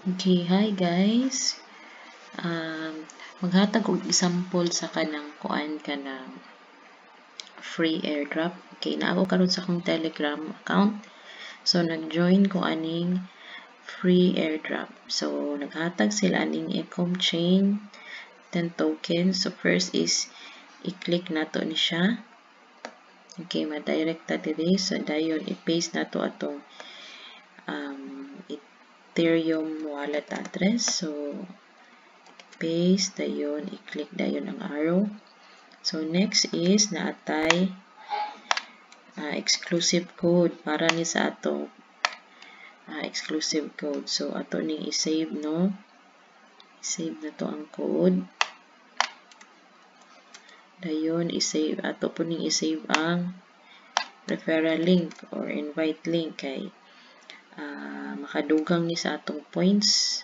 Okay, hi guys. Maghatag og example sa kanang kuan ka ng free airdrop. Okay, naa ko karon sa akong Telegram account. So nag-join ko aning free airdrop. So naghatag sila aning Ecom chain 10 tokens. So first is i-click nato ni siya. Okay, ma-direct ta diri. So dayon i-paste nato atong Ethereum wallet address. So paste dayon, i-click dayon ang arrow. So next is naatay exclusive code para ni sa ato exclusive code. So ato ning i-save, no? I-save na to ang code. Dayon i-save ato po ning i-save ang referral link or invite link kay makadugang ni sa atong points.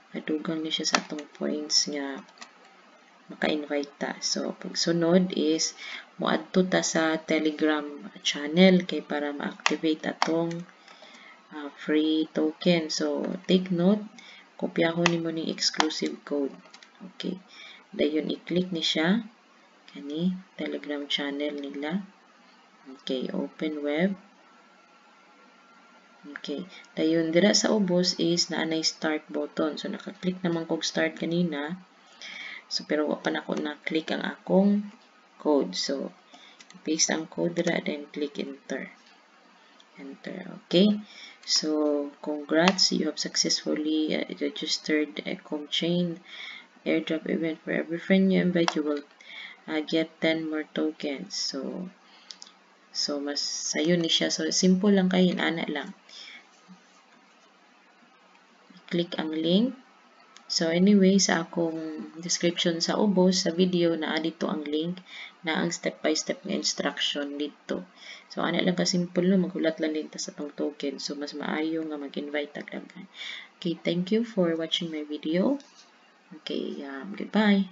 Makadugang ni siya sa atong points nga maka-invite ta. So pagsunod is moadto ta sa Telegram channel kay para ma-activate atong free token. So take note, kopyahon nimo ning exclusive code. Okay. Dayon i-click ni siya kani Telegram channel nila. Okay, open web. Okay. Dayon dira sa ubos is naanay start button. So naka-click naman kog start kanina. So pero wa pa nako na-click ang akong code. So paste ang code dira then click enter. Enter. Okay. So congrats, you have successfully registered Ecom chain airdrop event. For every friend you invite, you will get 10 more tokens. So mas sayo ni siya. So simple lang kay ana lang. Click ang link. So anyway, sa akong description sa ubos sa video na dito ang link na ang step by step nga instruction dito. So ana lang ka simple, no, magulat lang dito sa tong token. So mas maayo nga mag-invite tagdagan. Okay, thank you for watching my video. Okay, goodbye.